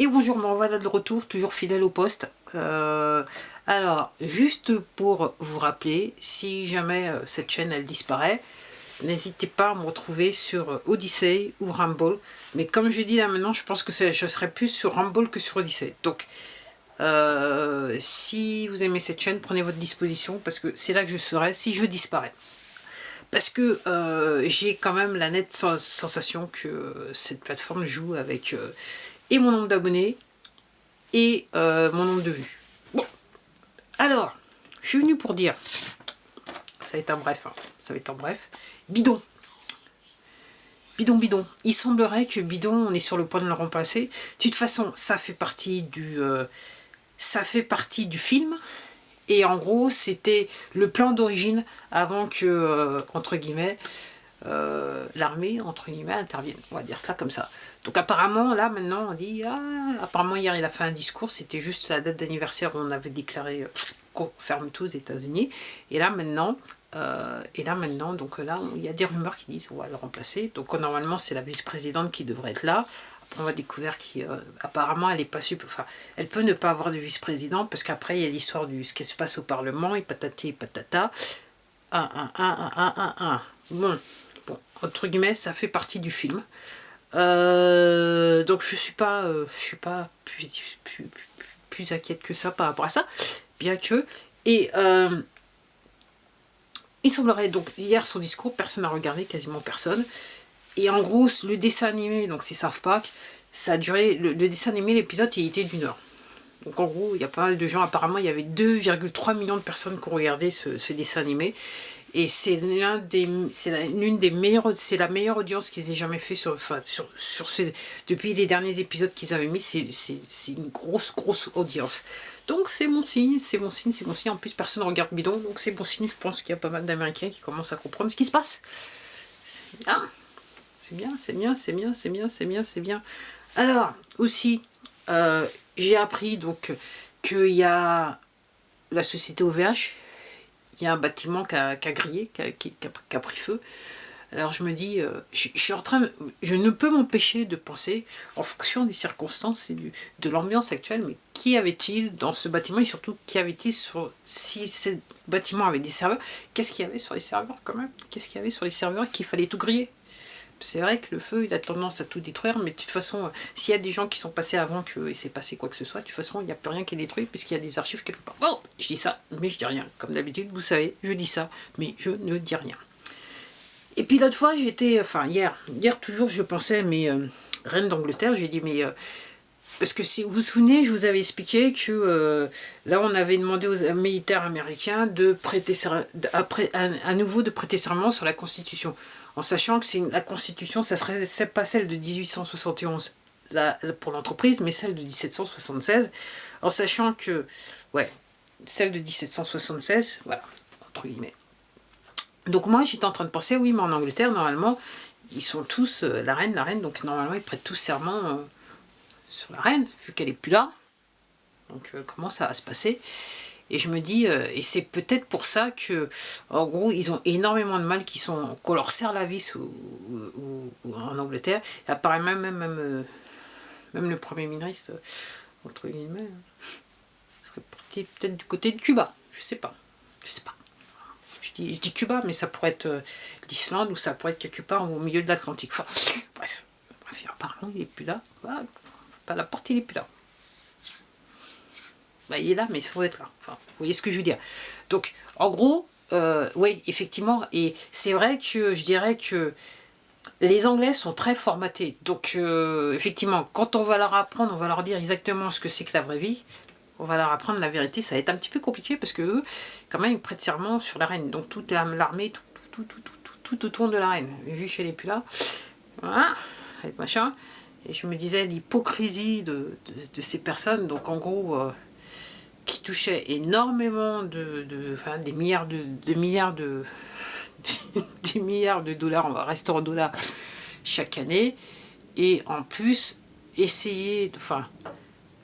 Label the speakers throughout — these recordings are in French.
Speaker 1: Et bonjour, me revoilà de retour, toujours fidèle au poste. Alors, juste pour vous rappeler, si jamais cette chaîne elle disparaît, n'hésitez pas à me retrouver sur Odyssey ou Rumble. Mais comme je dis là maintenant, je pense que je serai plus sur Rumble que sur Odyssey. Donc, si vous aimez cette chaîne, prenez votre disposition parce que c'est là que je serai si je disparais. Parce que j'ai quand même la nette sensation que cette plateforme joue avec et mon nombre d'abonnés et mon nombre de vues. Bon, alors, je suis venue pour dire, ça va être un bref, hein, ça va être un bref, bidon. Bidon, bidon. Il semblerait que bidon, on est sur le point de le remplacer. De toute façon, ça fait partie du film. Et en gros, c'était le plan d'origine avant que, entre guillemets, l'armée, entre guillemets, intervienne. On va dire ça comme ça. Donc apparemment, là, maintenant, on dit... Ah, apparemment, hier, il a fait un discours. C'était juste la date d'anniversaire où on avait déclaré qu'on ferme tout aux États-Unis. Et là, maintenant... donc là, il y a des rumeurs qui disent on va le remplacer. Donc normalement, c'est la vice-présidente qui devrait être là. On a découvert qu'apparemment elle est pas super, enfin elle peut ne pas avoir de vice-président parce qu'après il y a l'histoire du ce qui se passe au Parlement et patati et patata. Bon, entre guillemets ça fait partie du film. Donc je suis pas plus inquiète que ça par rapport à ça, bien que il semblerait donc hier son discours personne n'a regardé, quasiment personne. Et en gros, le dessin animé, donc c'est South Park, ça a duré, le dessin animé, l'épisode, il était d'1 heure. Donc en gros, il y a pas mal de gens, apparemment, il y avait 2,3 millions de personnes qui ont regardé ce dessin animé. Et c'est la meilleure audience qu'ils aient jamais fait depuis les derniers épisodes qu'ils avaient mis, c'est une grosse audience. Donc c'est mon signe, c'est mon signe. En plus, personne ne regarde bidon, donc c'est bon signe. Je pense qu'il y a pas mal d'Américains qui commencent à comprendre ce qui se passe. Ah, c'est bien. Alors, aussi, j'ai appris donc qu'il y a la société OVH, il y a un bâtiment qui a grillé, qui a pris feu. Alors je me dis, je ne peux m'empêcher de penser, en fonction des circonstances et de l'ambiance actuelle, mais qui avait-il dans ce bâtiment et surtout qui avait-il si ce bâtiment avait des serveurs, qu'est-ce qu'il y avait sur les serveurs quand même? Qu'est-ce qu'il y avait sur les serveurs qu'il fallait tout griller? C'est vrai que le feu, il a tendance à tout détruire, mais de toute façon, s'il y a des gens qui sont passés avant qu'il s'est passé quoi que ce soit, de toute façon, il n'y a plus rien qui est détruit, puisqu'il y a des archives quelque part. Bon, je dis ça, mais je dis rien. Comme d'habitude, vous savez, je dis ça, mais je ne dis rien. Et puis l'autre fois, hier toujours, je pensais, mais reine d'Angleterre, j'ai dit, mais... parce que si vous vous souvenez, je vous avais expliqué que là, on avait demandé aux militaires américains de prêter à nouveau de prêter serment sur la Constitution. En sachant que la Constitution, ça serait pas celle de 1871 pour l'entreprise, mais celle de 1776. En sachant que, celle de 1776, voilà, entre guillemets. Donc moi, j'étais en train de penser, oui, mais en Angleterre, normalement, ils sont tous la reine, donc normalement, ils prêtent tous serment sur la reine, vu qu'elle est plus là. Donc comment ça va se passer? Et je me dis, et c'est peut-être pour ça que, en gros, ils ont énormément de mal qu'on leur serre la vis ou en Angleterre. Et apparemment, même le Premier ministre, entre guillemets, serait parti peut-être du côté de Cuba. Je sais pas. Je dis Cuba, mais ça pourrait être l'Islande ou ça pourrait être quelque part au milieu de l'Atlantique. Enfin, bref, apparemment, il est plus là. Voilà, pas la porte, il est plus là. Il est là, mais il faut être là. Enfin, vous voyez ce que je veux dire. Donc, en gros, oui, effectivement, et c'est vrai que je dirais que les Anglais sont très formatés. Donc, effectivement, quand on va leur apprendre, on va leur dire exactement ce que c'est que la vraie vie, on va leur apprendre la vérité, ça va être un petit peu compliqué parce que eux, quand même, ils prêtent serment sur la reine. Donc, toute l'armée, tout autour de la reine. Vu qu'elle n'est plus là, voilà, avec machin. Et je me disais l'hypocrisie de ces personnes. Donc, en gros... qui touchait énormément des milliards de dollars, on va rester en dollars chaque année, et en plus essayer de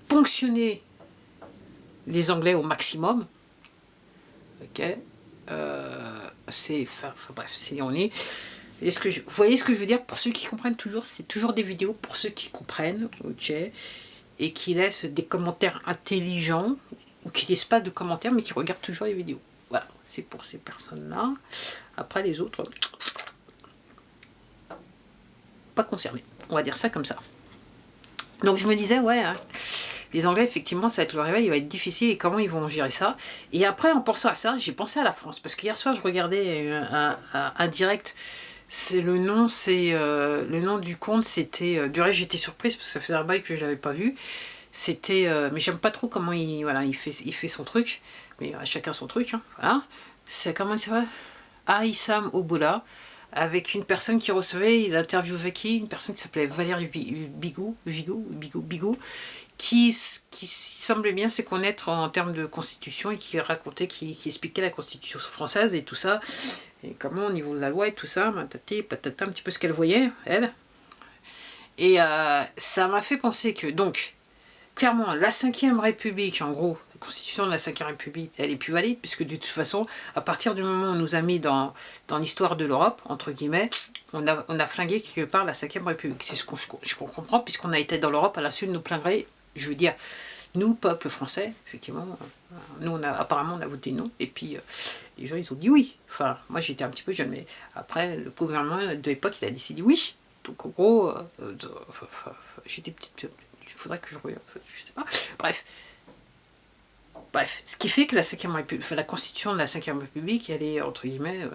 Speaker 1: ponctionner les Anglais au maximum. Ok, bref, on est. Vous voyez ce que je veux dire? Pour ceux qui comprennent toujours, c'est toujours des vidéos pour ceux qui comprennent. Ok. et qui laissent des commentaires intelligents, ou qui ne laissent pas de commentaires, mais qui regardent toujours les vidéos. Voilà, c'est pour ces personnes-là. Après, les autres, pas concernés. On va dire ça comme ça. Donc je me disais, ouais, hein, les Anglais, effectivement, ça va être le réveil, il va être difficile, et comment ils vont gérer ça. Et après, en pensant à ça, j'ai pensé à la France. Parce qu'hier soir, je regardais un direct. C'est le nom du compte, c'était... du reste, j'étais surprise, parce que ça faisait un bail que je l'avais pas vu. C'était... mais j'aime pas trop comment il fait son truc. Mais chacun son truc, hein, voilà. C'est comment ça va, Aïssam Obola, avec une personne qui recevait, il interviewait qui, une personne qui s'appelait Valérie Bigot, qui semblait bien s'y connaître en termes de constitution et qui racontait, qui expliquait la constitution française et tout ça, et comment au niveau de la loi et tout ça, matati, patata, un petit peu ce qu'elle voyait, elle. Et ça m'a fait penser que, donc, clairement, la 5e République, en gros, la constitution de la 5e République, elle est plus valide, puisque de toute façon, à partir du moment où on nous a mis dans l'histoire de l'Europe, entre guillemets, on a flingué quelque part la 5e République. C'est ce qu'on je comprends, puisqu'on a été dans l'Europe à l'insu de nos plein gré. Je veux dire, nous, peuple français, effectivement, nous, apparemment, on a voté non, et puis les gens, ils ont dit oui. Enfin, moi, j'étais un petit peu jeune, mais après, le gouvernement de l'époque, il a décidé oui. Donc, en gros, j'étais petite... Il faudrait que je regarde, je sais pas. Bref, ce qui fait que la 5e République, enfin, la constitution de la 5e République, elle est, entre guillemets,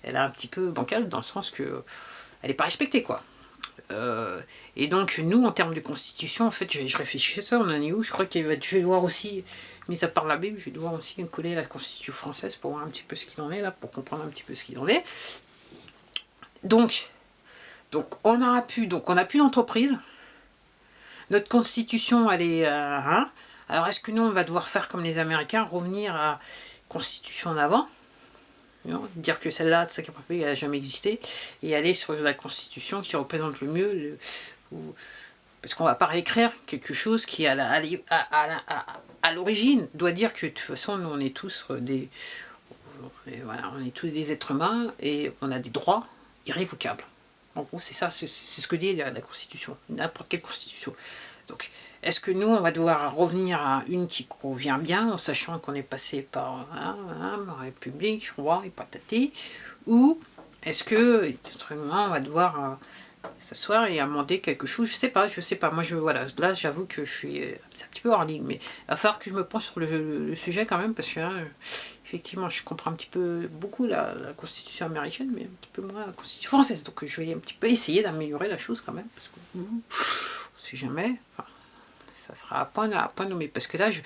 Speaker 1: elle est un petit peu bancale, dans le sens que elle n'est pas respectée, quoi. Et donc, nous, en termes de constitution, en fait, je réfléchis à ça, on en est où? Je crois je vais devoir aussi, mis à part la Bible, je vais devoir aussi coller la constitution française pour voir un petit peu ce qu'il en est, là, pour comprendre un petit peu ce qu'il en est. Donc on n'a plus d'entreprise. Notre constitution, elle est... hein. Alors, est-ce que nous, on va devoir faire comme les Américains, revenir à constitution d'avant, dire que celle-là, de 5e République, elle n'a jamais existé, et aller sur la constitution qui représente le mieux, parce qu'on ne va pas réécrire quelque chose qui, à l'origine, doit dire que, de toute façon, nous, on est tous des... Voilà, on est tous des êtres humains, et on a des droits irrévocables. En gros, c'est ça, c'est ce que dit la Constitution, n'importe quelle Constitution. Donc, est-ce que nous, on va devoir revenir à une qui convient bien, en sachant qu'on est passé par la République, roi et patati, ou est-ce que, on va devoir s'asseoir et amender quelque chose? Je sais pas. Moi, voilà, là, j'avoue que c'est un petit peu hors ligne, mais il va falloir que je me penche sur le sujet quand même, parce que effectivement, je comprends un petit peu beaucoup la constitution américaine, mais un petit peu moins la constitution française. Donc je vais un petit peu essayer d'améliorer la chose quand même, parce que on sait jamais. Enfin, ça sera à point nommé. Parce que là, je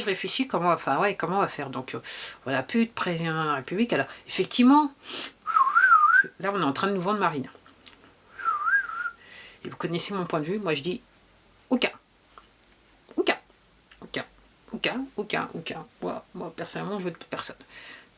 Speaker 1: réfléchis comment on va faire. Donc on n'a plus de président de la République. Alors effectivement, là on est en train de nous vendre Marine. Et vous connaissez mon point de vue, moi je dis aucun. Moi, personnellement, je vote pour personne.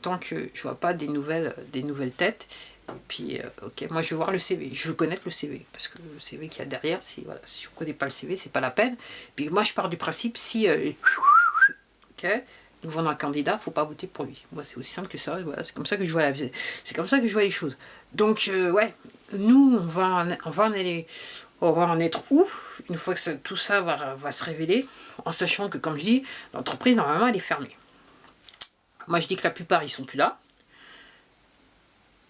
Speaker 1: Tant que je vois pas des nouvelles têtes. Et puis, ok, moi je veux voir le CV. Je veux connaître le CV. Parce que le CV qu'il y a derrière, si on ne connaît pas le CV, c'est pas la peine. Puis moi je pars du principe, si ok, nous vendons un candidat, il ne faut pas voter pour lui. Moi c'est aussi simple que ça. Voilà, c'est comme ça que je vois les choses. Donc, ouais, nous, on va en être où, une fois que tout ça va se révéler, en sachant que, comme je dis, l'entreprise, normalement, elle est fermée. Moi, je dis que la plupart, ils sont plus là.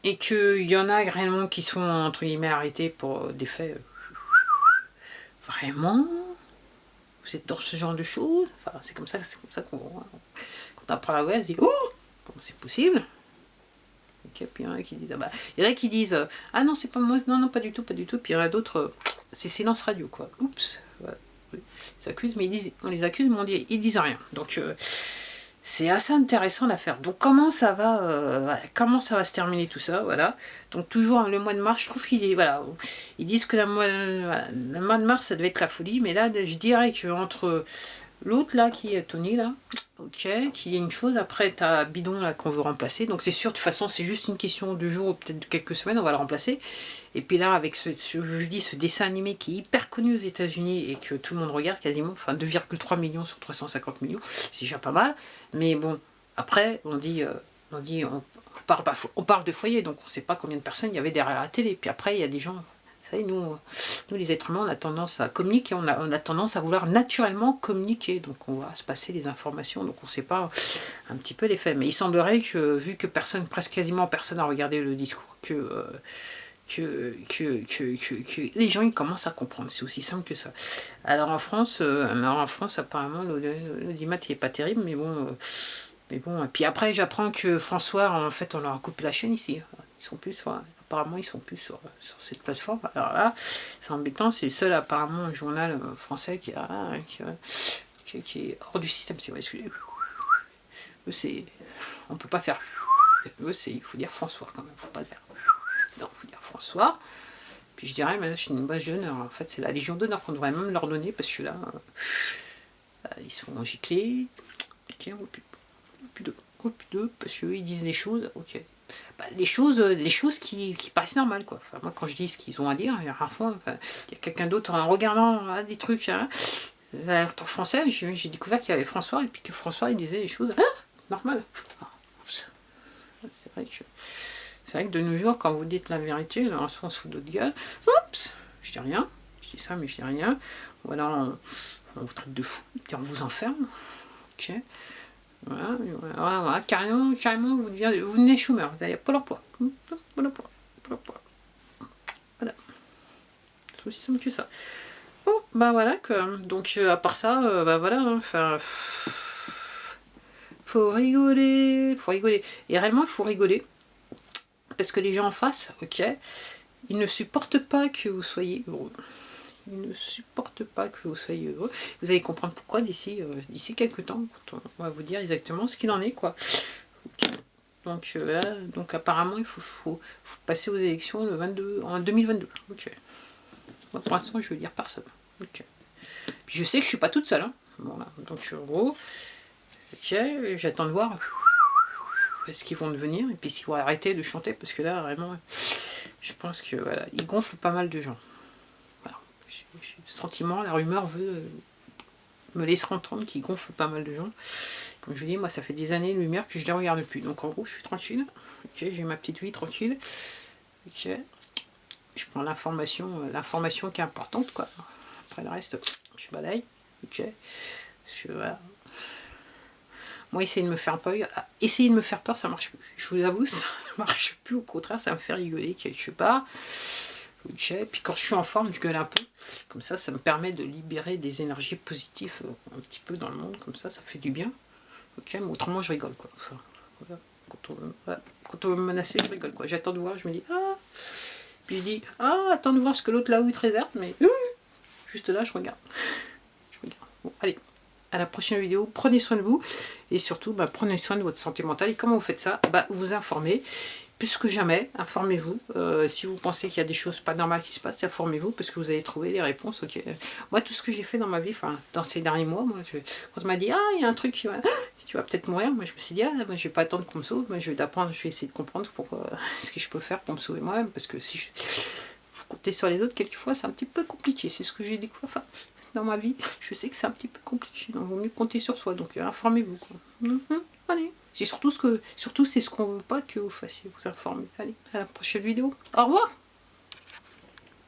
Speaker 1: Et qu'il y en a réellement qui sont, entre guillemets, arrêtés pour des faits... Vraiment? Vous êtes dans ce genre de choses? Enfin, c'est comme ça qu'on... Quand on apprend la voix, on se dit « Oh, comment c'est possible ?» Okay, puis il y en a qui disent ah non, c'est pas moi, non, pas du tout. Puis il y en a d'autres, c'est silence radio, quoi. Oups. Ouais. Ils s'accusent, mais on les accuse, mais ils disent rien. Donc c'est assez intéressant l'affaire. Donc comment ça va se terminer tout ça, voilà. Donc toujours le mois de mars, je trouve ils disent que le mois de mars ça devait être la folie, mais là je dirais que entre l'autre là qui est Tony là, ok, qu'il y a une chose, après t'as Bidon là qu'on veut remplacer, donc c'est sûr, de toute façon c'est juste une question de jours ou peut-être de quelques semaines, on va le remplacer. Et puis là avec ce dessin animé qui est hyper connu aux États-Unis et que tout le monde regarde quasiment, enfin 2,3 millions sur 350 millions, c'est déjà pas mal, mais bon, après on parle de foyer, donc on sait pas combien de personnes il y avait derrière la télé, puis après il y a des gens, Vous savez, nous les êtres humains, on a tendance à communiquer, on a tendance à vouloir naturellement communiquer. Donc on va se passer les informations, donc on ne sait pas un petit peu les faits. Mais il semblerait que, vu que presque quasiment personne n'a regardé le discours, que les gens ils commencent à comprendre. C'est aussi simple que ça. Alors en France, apparemment, l'audimat il n'est pas terrible, mais bon... et puis après, j'apprends que François, en fait, on leur a coupé la chaîne ici. Ils sont plus apparemment, ils sont plus sur cette plateforme. Alors là, c'est embêtant. C'est le seul, apparemment, un journal français qui est hors du système. C'est vrai. On peut pas faire. Il faut dire François quand même. Faut pas le faire. Non, il faut dire François. Puis je dirais, mais là, c'est une base d'honneur. En fait, c'est la Légion d'honneur qu'on devrait même leur donner parce que là, ils se font gicler. Ok, on plus d'eux, parce qu'eux ils disent les choses, ok. Les choses qui paraissent normales, quoi. Enfin, moi, quand je dis ce qu'ils ont à dire, parfois, il y a quelqu'un d'autre en regardant des trucs. En français, j'ai découvert qu'il y avait François, et puis que François il disait des choses normales. C'est vrai que de nos jours, quand vous dites la vérité, on se fout d'autres gueule. Oups, je dis rien. Je dis ça, mais je dis rien. Ou alors on vous traite de fou, et on vous enferme. Ok. Voilà, carrément, vous devenez chômeur, vous n'avez pas l'emploi. Voilà. C'est aussi simple que ça. Bon, ben voilà, donc à part ça, voilà, enfin, faut rigoler. Et réellement, il faut rigoler. Parce que les gens en face, ok, ils ne supportent pas que vous soyez heureux. Ils ne supportent pas que vous soyez heureux. Vous allez comprendre pourquoi d'ici quelques temps, quand on va vous dire exactement ce qu'il en est, quoi. Okay. Donc apparemment, il faut passer aux élections en 2022. Ok. Moi, pour l'instant, je veux dire personne. Ok. Puis je sais que je suis pas toute seule. Hein. Voilà. Donc en gros, ok, j'attends de voir ce qu'ils vont devenir et puis s'ils vont arrêter de chanter parce que là, vraiment, je pense que voilà, ils gonflent pas mal de gens. J'ai le sentiment, la rumeur me laisser entendre qu'il gonfle pas mal de gens. Comme je dis, moi ça fait des années de lumière que je les regarde plus. Donc en gros, je suis tranquille. Okay, j'ai ma petite vie tranquille. Okay. Je prends l'information qui est importante, quoi. Après le reste, je balaye. Okay. Voilà. Moi, essayer de me faire peur, ça marche plus. Je vous avoue, ça ne marche plus. Au contraire, ça me fait rigoler quelque part. Okay. Puis quand je suis en forme, je gueule un peu. Comme ça me permet de libérer des énergies positives un petit peu dans le monde. Comme ça fait du bien. Okay. Mais autrement, je rigole, quoi. Enfin, voilà. Quand on veut me menacer, je rigole, quoi. J'attends de voir, je me dis, Puis je dis, attends de voir ce que l'autre là-haut il te réserve. Mais juste là, je regarde. Bon, allez. À la prochaine vidéo, prenez soin de vous. Et surtout, prenez soin de votre santé mentale. Et comment vous faites ça? Vous informez. Plus que jamais, informez-vous. Si vous pensez qu'il y a des choses pas normales qui se passent, informez-vous parce que vous allez trouver les réponses. Okay. Moi, tout ce que j'ai fait dans ma vie, dans ces derniers mois, quand on m'a dit il y a un truc tu vas peut-être mourir, moi je me suis dit moi, je vais pas attendre qu'on me sauve, moi je vais essayer de comprendre ce que je peux faire pour me sauver moi-même parce que si faut compter sur les autres, quelquefois c'est un petit peu compliqué. C'est ce que j'ai découvert dans ma vie. Je sais que c'est un petit peu compliqué, donc il vaut mieux compter sur soi. Donc informez-vous. Allez. C'est surtout c'est ce qu'on veut pas que vous fassiez, vous informer. Allez, à la prochaine vidéo. Au revoir.